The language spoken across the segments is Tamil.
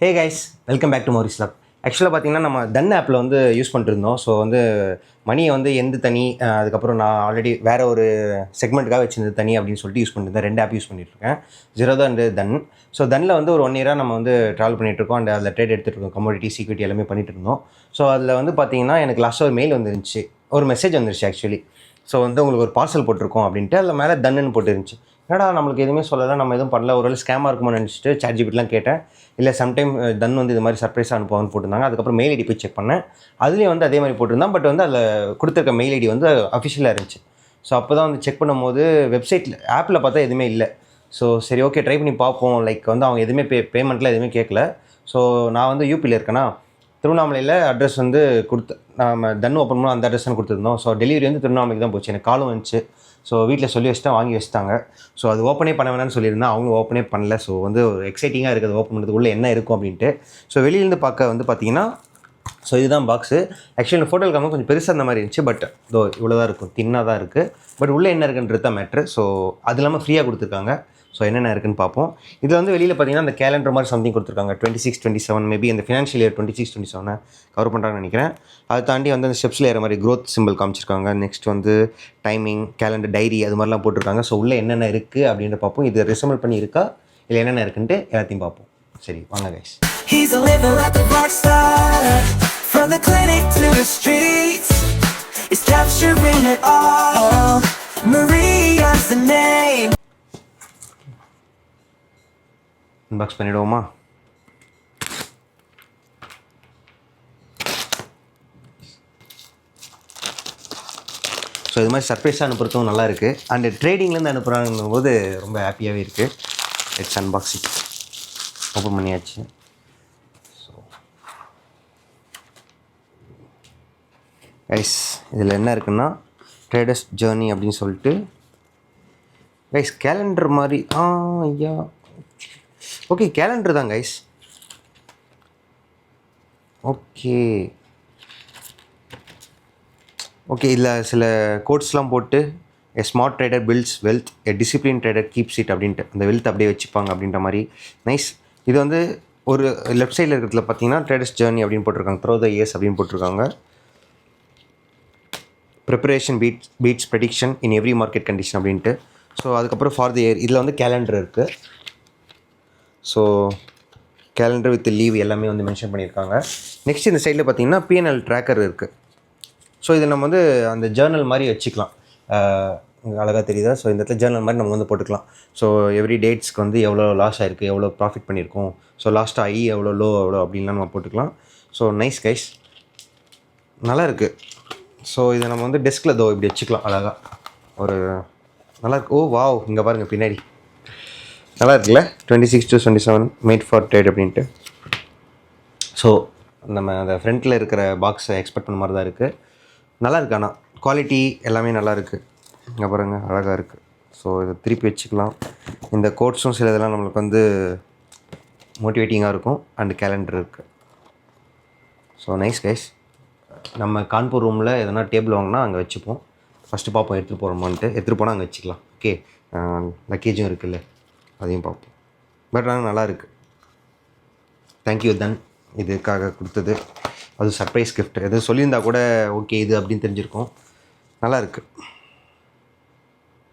Hey guys, welcome back to Morris log. ஆக்சுவலாக பார்த்தீங்கன்னா நம்ம தன் ஆப்பில் வந்து யூஸ் பண்ணிருந்தோம். ஸோ வந்து மணியை வந்து எந்த தனி அதுக்கப்புறம் நான் ஆல்ரெடி வேறு ஒரு செக்மெண்ட்டுக்காக வச்சிருந்தது தனி அப்படின்னு சொல்லிட்டு யூஸ் பண்ணியிருந்தேன். 2 ஆப் யூஸ் பண்ணிட்டுருக்கேன், ஜீரோதா அண்ட் தன். ஸோ தன்னில் வந்து ஒரு 1 இயராக நம்ம வந்து ட்ராவல் பண்ணிகிட்ருக்கோம் அண்ட் அதில் ட்ரேட் எடுத்துகிட்டு இருக்கோம், கமோடிட்டி ஈக்விட்டி எல்லாமே பண்ணிட்டு இருந்தோம். ஸோ அதில் வந்து பார்த்தீங்கன்னா எனக்கு லாஸ்ட்டாக ஒரு மெயில் வந்துருந்துச்சு, ஒரு மெசேஜ் வந்துருச்சு ஆக்சுவலி. ஸோ வந்து உங்களுக்கு ஒரு பார்சல் போட்டிருக்கோம் அப்படின்ட்டு அதில் மேலே தன்னு போட்டுருந்துச்சு. என்னடா நம்மளுக்கு எதுவுமே சொல்லலை, நம்ம எதுவும் பண்ணல, ஒரு ஸ்கேமாக இருக்குமோ நினச்சிட்டு ChatGPTலாம் கேட்டேன். இல்லை சம்டைம் தன் வந்து இது மாதிரி சர்ப்ரைஸாக அனுப்புவாங்கன்னு போட்டிருந்தாங்க. அதுக்கப்புறம் மெயில் ஐடி போய் செக் பண்ணேன், அதுலேயும் வந்து அதே மாதிரி போட்டிருந்தான். பட் வந்து அதில் கொடுத்துருக்க மெயில் ஐடி வந்து அஃபிஷியலாக இருந்துச்சு. ஸோ அப்போ தான் வந்து செக் பண்ணும்போது வெப்சைட்டில் ஆப்பில் பார்த்தா எதுவுமே இல்லை. ஸோ சரி, ஓகே, ட்ரை பண்ணி பார்ப்போம். லைக் வந்து அவங்க எதுவுமே பேமெண்ட்டில் எதுவுமே கேட்கல. ஸோ நான் வந்து யூபியில் இருக்கேன்னா, திருவண்ணாமலையில் அட்ரஸ் வந்து நம்ம தன் ஓப்பன் பண்ணோம், அந்த அட்ரஸ் தான் கொடுத்துருந்தோம். ஸோ டெலிவரி வந்து திருவண்ணாமலைக்கு தான் போச்சு. எனக்கு காலும் வந்துச்சு. ஸோ வீட்டில் சொல்லி வச்சுட்டா வாங்கி வச்சுட்டாங்க. ஸோ அது ஓப்பனே பண்ண வேணாம்னு சொல்லியிருந்தேன், அவங்களும் ஓப்பனே பண்ணல. ஸோ வந்து ஒரு எக்ஸைட்டிங்காக இருக்குது ஓப்பன் பண்ணுறதுக்குள்ளே என்ன இருக்கும் அப்படின்ட்டு. ஸோ வெளியிலேருந்து பார்க்க வந்து பார்த்தீங்கன்னா, ஸோ இதுதான் பாக்ஸு. ஆக்சுவலி ஃபோட்டோவில் காமிக்கும் கொஞ்சம் பெருசாக இருந்த மாதிரி இருந்துச்சு. பட் இதோ இவ்வளோ தான் இருக்கும், தின்னாக தான் இருக்குது. பட் உள்ளே என்ன இருக்குன்றது தான் மேட்ரு. ஸோ அது இல்லாமல் ஃப்ரீயாக கொடுத்துருக்காங்க. ஸோ என்னென்ன இருக்குன்னு பார்ப்போம். இதில் வந்து வெளியில் பார்த்தீங்கன்னா அந்த கேலண்டர் மாதிரி சம்திங் கொடுத்துருக்காங்க. 26, 27 மேபி அந்த ஃபினான்ஷியல் இயர் 26, 27 கவர் பண்ணுறாங்கன்னு நினைக்கிறேன். அதை தாண்டி வந்து அந்த ஸ்டெப்ஸில் ஏற மாதிரி க்ரோத் சிம்பிள் காமிச்சிருக்காங்க. நெக்ஸ்ட் வந்து டைமிங், கேலண்டர், டைரி அது மாதிரிலாம் போட்டிருக்காங்க. ஸோ உள்ளே என்னென்ன இருக்குது அப்படின்ற பார்ப்போம். இது ரிசம்பிள் பண்ணி இருக்கா இல்லை என்னென்ன இருக்குன்ட்டு எல்லாத்தையும் பார்ப்போம். சரி வாங்க guys. He's a living like a rock star, from the clinic to the streets. He's capturing it all. Maria's the name. Unbox பண்ணிவிடுவோமா? ஸோ இது மாதிரி சர்ப்ரைஸாக அனுப்புறதும் நல்லா இருக்குது. அண்டு ட்ரேடிங்லேருந்து அனுப்புகிறாங்கும் போது ரொம்ப ஹாப்பியாகவே இருக்குது. இட்ஸ் அன்பாக்சிங் ஓப்பன் பண்ணியாச்சு. ஸோ கைஸ், இதில் என்ன இருக்குன்னா ட்ரேடர்ஸ் ஜேர்னி அப்படின்னு சொல்லிட்டு கைஸ் கேலண்டர் மாதிரி. ஐயா, ஓகே, கேலண்டர் தான் கைஸ். ஓகே இதில் சில கோட்ஸ்லாம் போட்டு a smart trader builds wealth, a discipline trader keeps it அப்படின்ட்டு அந்த வெல்த் அப்படியே வச்சுப்பாங்க அப்படின்ற மாதிரி நைஸ். இது வந்து ஒரு லெஃப்ட் சைடில் இருக்கிறதுல பார்த்தீங்கன்னா ட்ரேடர்ஸ் ஜேர்னி அப்படின்னு போட்டிருக்காங்க, த்ரோ த இயர்ஸ் அப்படின்னு போட்டிருக்காங்க. Preparation beats prediction in every market condition அப்படின்ட்டு. ஸோ அதுக்கப்புறம் ஃபார் த இயர் இதில் வந்து கேலண்டர் இருக்குது. ஸோ கேலண்டர் வித் லீவ் எல்லாமே வந்து மென்ஷன் பண்ணியிருக்காங்க. நெக்ஸ்ட் இந்த சைடில் பார்த்தீங்கன்னா பிஎன்எல் ட்ராக்கர் இருக்குது. ஸோ இதை நம்ம வந்து அந்த ஜேர்னல் மாதிரி வச்சுக்கலாம். அழகாக தெரியுதா? ஸோ இந்த இடத்துல ஜேர்னல் மாதிரி நம்ம வந்து போட்டுக்கலாம். ஸோ எவ்ரி டேட்ஸ்க்கு வந்து எவ்வளோ லாஸ் ஆகிருக்கு, எவ்வளோ ப்ராஃபிட் பண்ணியிருக்கோம், ஸோ லாஸ்ட்டாக ஐ எவ்வளோ லோ எவ்வளோ அப்படின்லாம் நம்ம போட்டுக்கலாம். ஸோ நைஸ் கைஸ், நல்லா இருக்குது. ஸோ இதை நம்ம வந்து டெஸ்கில் இப்படி வச்சுக்கலாம் அழகாக. ஒரு நல்லாயிருக்கு. ஓ வாவ், இங்கே பாருங்கள் பின்னாடி நல்லா இருக்குல்ல, 26 to 27 மேட் ஃபார் ட்ரேட் அப்படின்ட்டு. ஸோ நம்ம அந்த ஃப்ரண்ட்டில் இருக்கிற பாக்ஸை எக்ஸ்பெக்ட் பண்ண மாதிரி தான் இருக்குது. நல்லா இருக்குது, ஆனால் குவாலிட்டி எல்லாமே நல்லா இருக்குது. இங்கே பாருங்கள் அழகாக இருக்குது. ஸோ இதை திருப்பி வச்சுக்கலாம். இந்த கோட்ஸும் சில இதெல்லாம் நம்மளுக்கு வந்து மோட்டிவேட்டிங்காக இருக்கும். அண்டு கேலண்டர் இருக்குது. So nice guys. நம்ம கான்பூர் ரூமில் எதனா டேபிள் வாங்கினா அங்கே வச்சுப்போம். ஃபஸ்ட்டு பார்ப்போம் எடுத்துகிட்டு போகிறோமான்ட்டு. எடுத்துகிட்டு போனால் அங்கே வச்சுக்கலாம். ஓகே, லக்கேஜும் இருக்குல்ல, அதையும் பார்ப்போம். பட் ஆனால் நல்லா இருக்குது. தேங்க்யூ தன் இதுக்காக கொடுத்தது. அது சர்ப்ரைஸ் கிஃப்ட். எதுவும் சொல்லியிருந்தா கூட ஓகே இது அப்படின்னு தெரிஞ்சிருக்கும். நல்லா இருக்குது.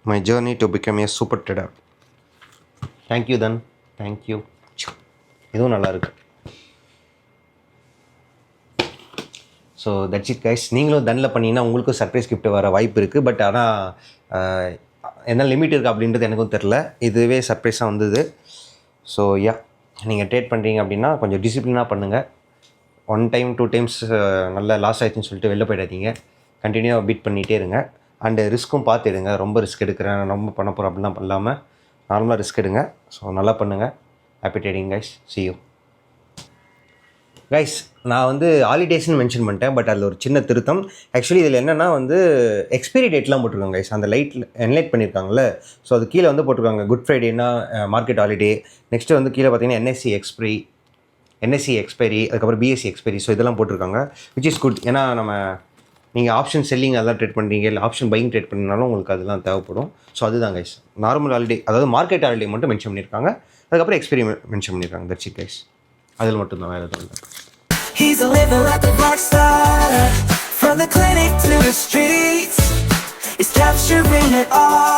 My journey to become a super trader. Thank you Dhan, thank you. இதுவும் நல்லா இருக்குது. So that's it guys. நீங்களும் தன்னில் பண்ணிங்கன்னா உங்களுக்கும் சர்ப்ரைஸ் கிஃப்ட் வர வாய்ப்பு இருக்குது. பட் ஆனால் என்ன லிமிட் இருக்குது அப்படின்றது எனக்கும் தெரில. இதுவே சர்ப்ரைஸாக வந்தது. ஸோ நீங்கள் ட்ரேட் பண்ணுறீங்க அப்படின்னா கொஞ்சம் டிசிப்ளினாக பண்ணுங்கள். 1 டைம் 2 டைம்ஸ் நல்லா லாஸ் ஆகிடுச்சுன்னு சொல்லிட்டு வெளில போயிடாதீங்க. கண்டினியூவாக பீட் பண்ணிகிட்டே இருங்க. அண்டு ரிஸ்க்கும் பார்த்து எடுங்க. ரொம்ப ரிஸ்க் எடுக்கிறேன், ரொம்ப பண்ண போகிறோம் அப்படிலாம் பண்ணாமல் நார்மலாக ரிஸ்க் எடுங்க. ஸோ நல்லா பண்ணுங்கள். Happy trading guys. see you guys. நான் வந்து ஹாலிடேஸ்னு மென்ஷன் பண்ணிட்டேன், பட் அதில் ஒரு சின்ன திருத்தம். ஆக்சுவலி இதில் என்னென்னா வந்து எக்ஸ்பைரி டேட்லாம் போட்டிருக்காங்க கைஸ். அந்த லைட்டில் என்லைட் பண்ணியிருக்காங்கல்ல, ஸோ அது கீழே வந்து போட்டிருக்காங்க குட் ஃப்ரைடேனா மார்க்கெட் ஹாலிடே. நெக்ஸ்ட்டு வந்து கீழே பார்த்தீங்கன்னா என்எஸ்சி எக்ஸ்பைரி, அதுக்கப்புறம் பிஎஸ்சி எக்ஸ்பைரி. ஸோ இதெல்லாம் போட்டிருக்காங்க, விச் இஸ் குட். ஏன்னா நீங்கள் ஆப்ஷன் செல்லிங் அதெல்லாம் ட்ரேட் பண்ணுறீங்க, இல்லை ஆப்ஷன் பையிங் ட்ரேட் பண்ணினாலும் உங்களுக்கு அதெல்லாம் தேவைப்படும். ஸோ அதுதான் கைஸ். நார்மல் ஹாலிடே, அதாவது மார்க்கெட் ஹாலிடே மட்டும் மென்ஷன் பண்ணியிருக்காங்க. அதுக்கப்புறம் எக்ஸ்பெரி மென்ஷன் பண்ணியிருக்காங்க. That's it guys. அதில் மட்டும்தான், வேறு எதுவும் இல்லை. He's a living like a rock star. From the clinic to the streets, he's capturing it all.